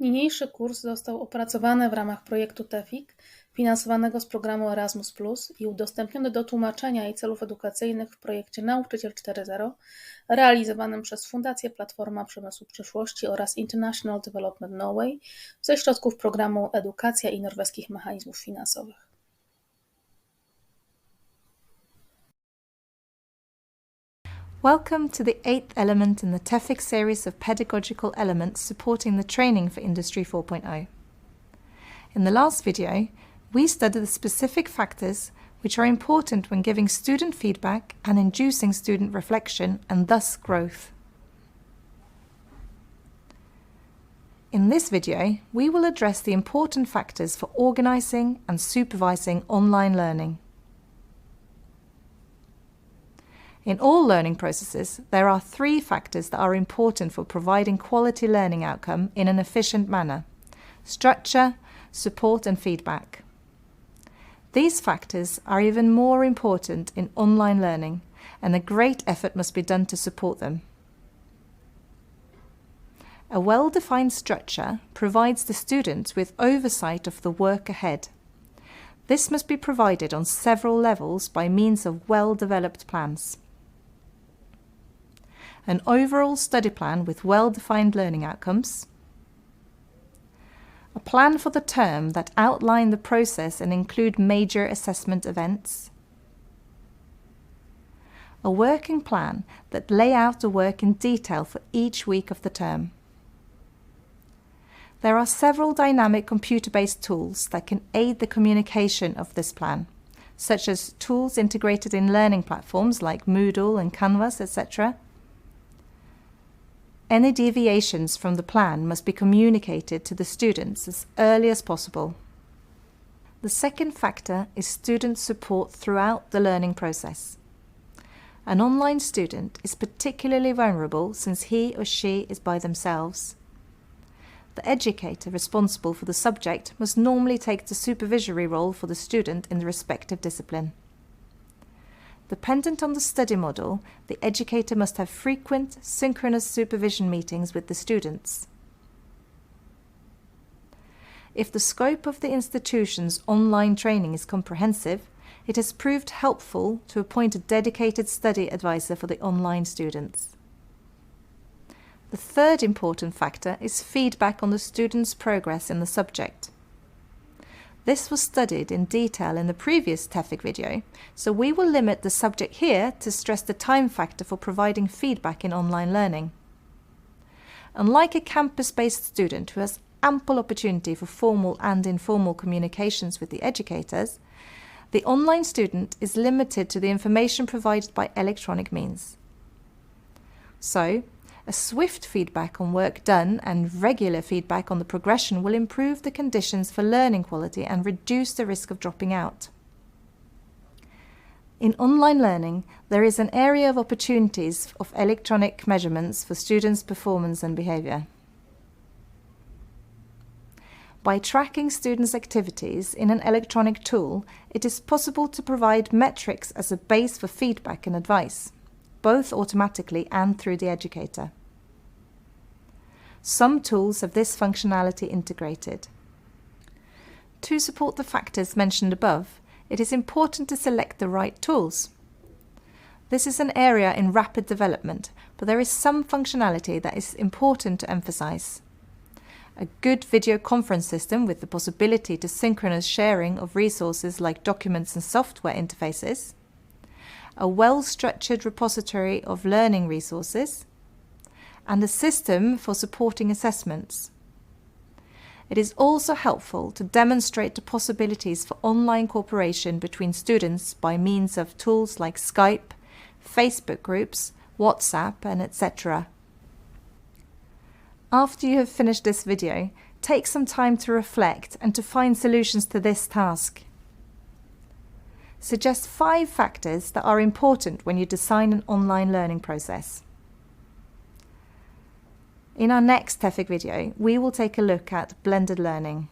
Niniejszy kurs został opracowany w ramach projektu TEFFIC finansowanego z programu Erasmus+ i udostępniony do tłumaczenia i celów edukacyjnych w projekcie Nauczyciel 4.0 realizowanym przez Fundację Platforma Przemysłu Przyszłości oraz International Development Norway ze środków programu Edukacja i norweskich mechanizmów finansowych. Welcome to the 8th element in the TEFFIC series of pedagogical elements supporting the training for Industry 4.0. In the last video, we studied the specific factors which are important when giving student feedback and inducing student reflection and thus growth. In this video, we will address the important factors for organising and supervising online learning. In all learning processes, there are three factors that are important for providing quality learning outcome in an efficient manner: structure, support and feedback. These factors are even more important in online learning, and a great effort must be done to support them. A well-defined structure provides the students with oversight of the work ahead. This must be provided on several levels by means of well-developed plans. An overall study plan with well-defined learning outcomes, a plan for the term that outline the process and include major assessment events, a working plan that lay out the work in detail for each week of the term. There are several dynamic computer-based tools that can aid the communication of this plan, such as tools integrated in learning platforms like Moodle and Canvas, etc. Any deviations from the plan must be communicated to the students as early as possible. The second factor is student support throughout the learning process. An online student is particularly vulnerable since he or she is by themselves. The educator responsible for the subject must normally take the supervisory role for the student in the respective discipline. Dependent on the study model, the educator must have frequent, synchronous supervision meetings with the students. If the scope of the institution's online training is comprehensive, it has proved helpful to appoint a dedicated study advisor for the online students. The third important factor is feedback on the students' progress in the subject. This was studied in detail in the previous TEFFIC video, so we will limit the subject here to stress the time factor for providing feedback in online learning. Unlike a campus-based student who has ample opportunity for formal and informal communications with the educators, the online student is limited to the information provided by electronic means. So, a swift feedback on work done and regular feedback on the progression will improve the conditions for learning quality and reduce the risk of dropping out. In online learning, there is an area of opportunities of electronic measurements for students' performance and behaviour. By tracking students' activities in an electronic tool, it is possible to provide metrics as a base for feedback and advice, both automatically and through the educator. Some tools have this functionality integrated. To support the factors mentioned above, it is important to select the right tools. This is an area in rapid development, but there is some functionality that is important to emphasize. A good video conference system with the possibility to synchronous sharing of resources like documents and software interfaces, a well-structured repository of learning resources, and a system for supporting assessments. It is also helpful to demonstrate the possibilities for online cooperation between students by means of tools like Skype, Facebook groups, WhatsApp, and etc. After you have finished this video, take some time to reflect and to find solutions to this task. Suggest 5 factors that are important when you design an online learning process. In our next TEFFIC video, we will take a look at blended learning.